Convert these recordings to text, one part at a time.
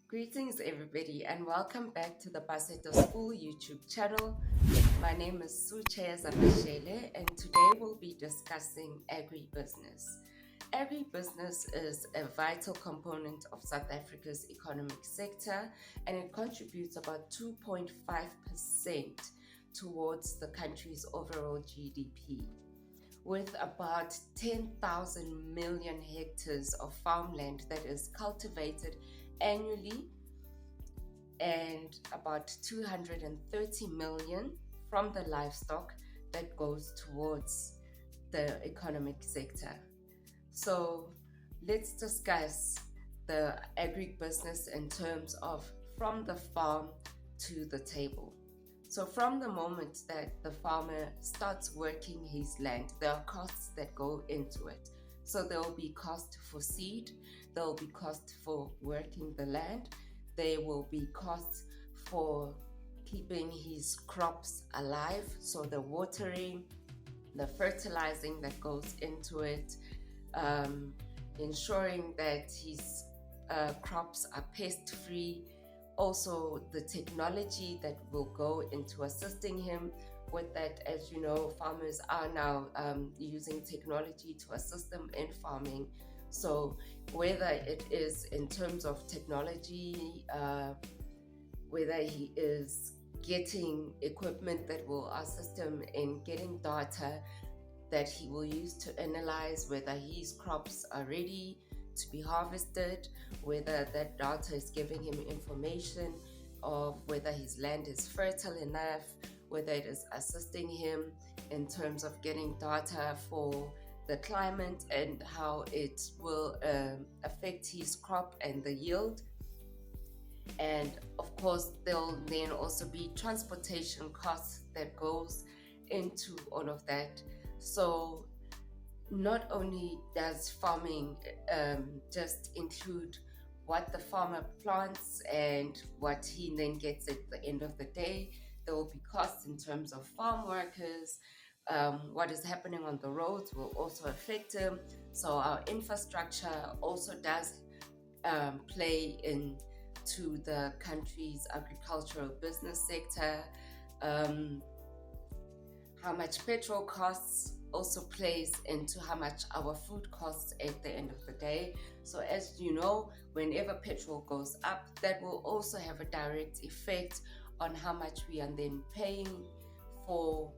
Greetings, everybody, and welcome back to the Baseto School YouTube channel. My name is Suche Zamashele, and today we'll be discussing agribusiness. Agribusiness is a vital component of South Africa's economic sector, and it contributes about 2.5% towards the country's overall GDP. With about 10,000 million hectares of farmland that is cultivated annually and about 230 million from the livestock that goes towards the economic sector. So let's discuss the agribusiness in terms of from the farm to the table. So from the moment that the farmer starts working his land, there are costs that go into it. So there will be cost for seed, there will be cost for working the land, there will be costs for keeping his crops alive, so the watering, the fertilizing that goes into it, ensuring that his crops are pest-free, also the technology that will go into assisting him with that. As you know, farmers are now using technology to assist them in farming. So whether it is in terms of technology, whether he is getting equipment that will assist him in getting data that he will use to analyze whether his crops are ready to be harvested, whether that data is giving him information of whether his land is fertile enough, whether it is assisting him in terms of getting data for the climate and how it will affect his crop and the yield. And of course, there'll then also be transportation costs that goes into all of that. So not only does farming just include what the farmer plants and what he then gets at the end of the day, there will be costs in terms of farm workers. What is happening on the roads will also affect him. So our infrastructure also does play into the country's agricultural business sector. How much petrol costs also plays into how much our food costs at the end of the day. So as you know, whenever petrol goes up, that will also have a direct effect on how much we are then paying for.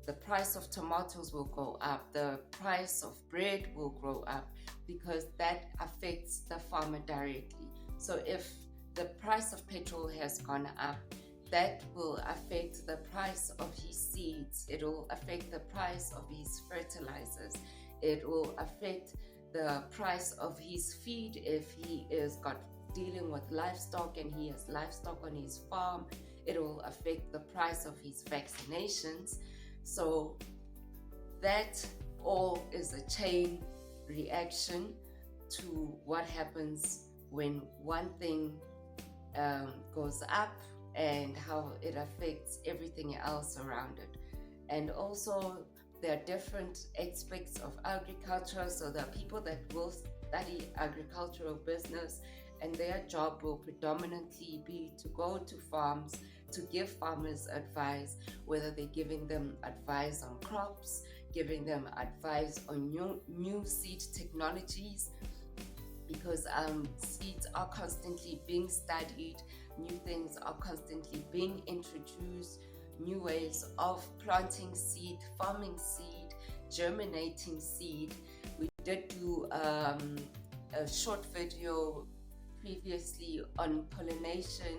The price of tomatoes will go up, the price of bread will grow up, because that affects the farmer directly. So if the price of petrol has gone up, that will affect the price of his seeds, it will affect the price of his fertilizers, it will affect the price of his feed if he is dealing with livestock and he has livestock on his farm, it will affect the price of his vaccinations. So that all is a chain reaction to what happens when one thing goes up and how it affects everything else around it. And also there are different aspects of agriculture. So there are people that will study agricultural business and their job will predominantly be to go to farms to give farmers advice, whether they're giving them advice on crops, giving them advice on new seed technologies, because seeds are constantly being studied, new things are constantly being introduced, new ways of planting seed, farming seed, germinating seed. We did do a short video previously on pollination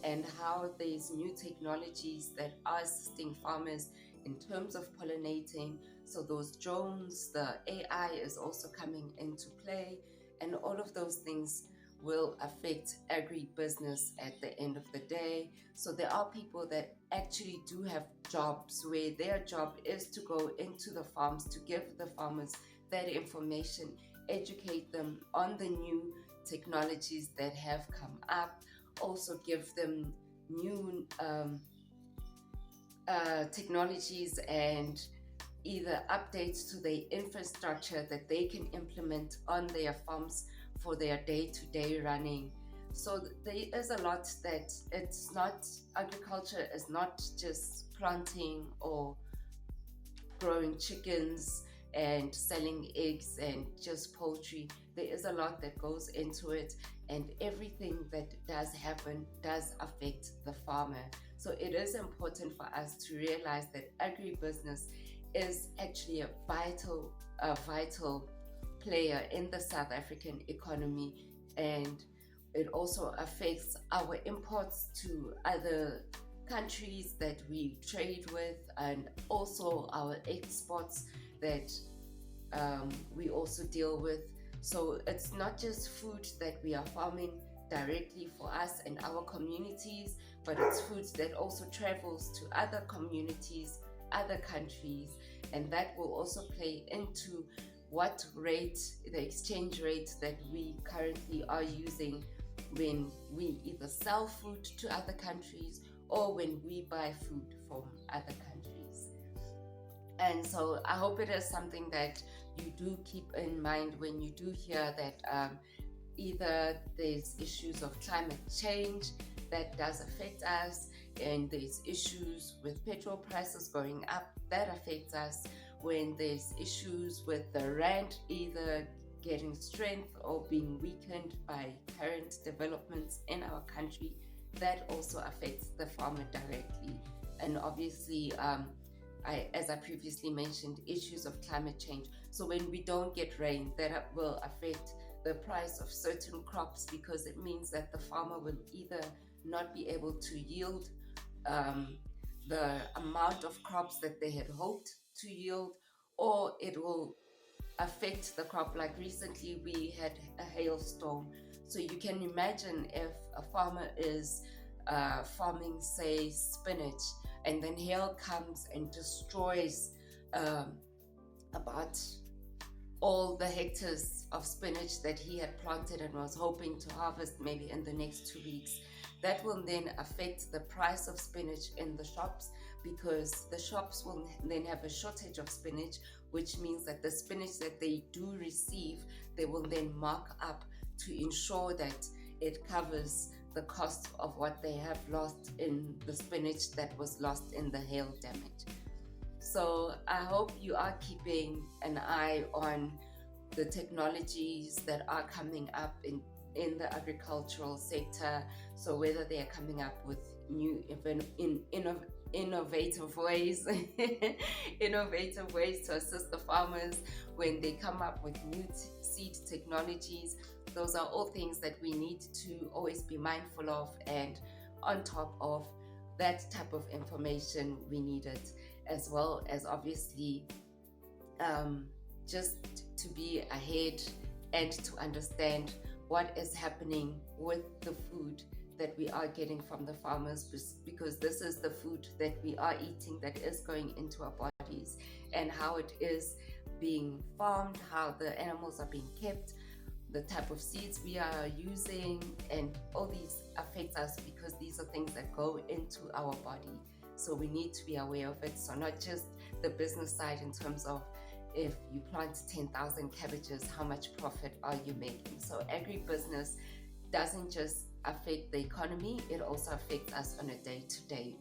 and how there's new technologies that are assisting farmers in terms of pollinating. So those drones, the AI is also coming into play, and all of those things will affect agribusiness at the end of the day. So there are people that actually do have jobs where their job is to go into the farms to give the farmers that information, educate them on the new technologies that have come up, also give them new technologies and either updates to the infrastructure that they can implement on their farms for their day-to-day running. So there is a lot that it's not, agriculture is not just planting or growing chickens and selling eggs and just poultry. There is a lot that goes into it, and everything that does happen does affect the farmer. So it is important for us to realize that agribusiness is actually a vital player in the South African economy, and it also affects our imports to other countries that we trade with, and also our exports that we also deal with. So it's not just food that we are farming directly for us and our communities, but it's food that also travels to other communities, other countries, and that will also play into what rate, the exchange rate that we currently are using when we either sell food to other countries or when we buy food from other countries. And so I hope it is something that you do keep in mind when you do hear that either there's issues of climate change that does affect us, and there's issues with petrol prices going up that affects us, when there's issues with the rand either getting strength or being weakened by current developments in our country, that also affects the farmer directly. And obviously, as I previously mentioned, issues of climate change. So when we don't get rain, that will affect the price of certain crops, because it means that the farmer will either not be able to yield the amount of crops that they had hoped to yield, or it will affect the crop. Like recently, we had a hailstorm. So you can imagine if a farmer is farming, say, spinach, and then hail comes and destroys about all the hectares of spinach that he had planted and was hoping to harvest maybe in the next 2 weeks. That will then affect the price of spinach in the shops, because the shops will then have a shortage of spinach, which means that the spinach that they do receive, they will then mark up to ensure that it covers the cost of what they have lost in the spinach that was lost in the hail damage. So I hope you are keeping an eye on the technologies that are coming up in the agricultural sector. So whether they are coming up with new innovative ways innovative ways to assist the farmers, when they come up with new seed technologies, those are all things that we need to always be mindful of. And on top of that type of information, we need it as well as obviously just to be ahead and to understand what is happening with the food that we are getting from the farmers, because this is the food that we are eating that is going into our bodies, and how it is being farmed, how the animals are being kept, the type of seeds we are using, and all these affect us, because these are things that go into our body. So we need to be aware of it. So not just the business side in terms of if you plant 10,000 cabbages, how much profit are you making? So agribusiness doesn't just affect the economy, it also affects us on a day-to-day.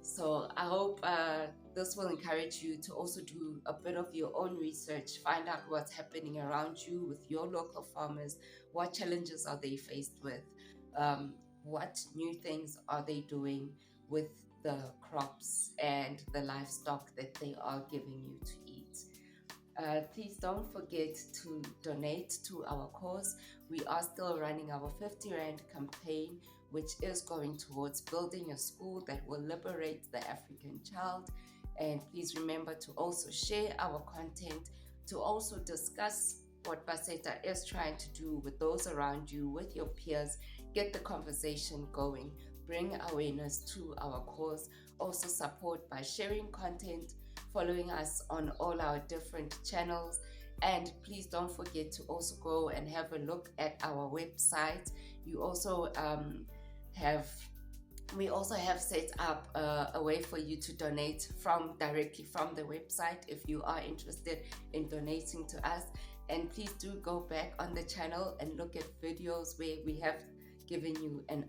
So I hope this will encourage you to also do a bit of your own research, find out what's happening around you with your local farmers, what challenges are they faced with, what new things are they doing with the crops and the livestock that they are giving you to eat. Please don't forget to donate to our cause. We are still running our 50 Rand campaign, which is going towards building a school that will liberate the African child. And please remember to also share our content, to also discuss what Baseta is trying to do with those around you, with your peers. Get the conversation going, bring awareness to our cause. Also support by sharing content, following us on all our different channels. And please don't forget to also go and have a look at our website. You also we also have set up a way for you to donate directly from the website if you are interested in donating to us. And please do go back on the channel and look at videos where we have giving you an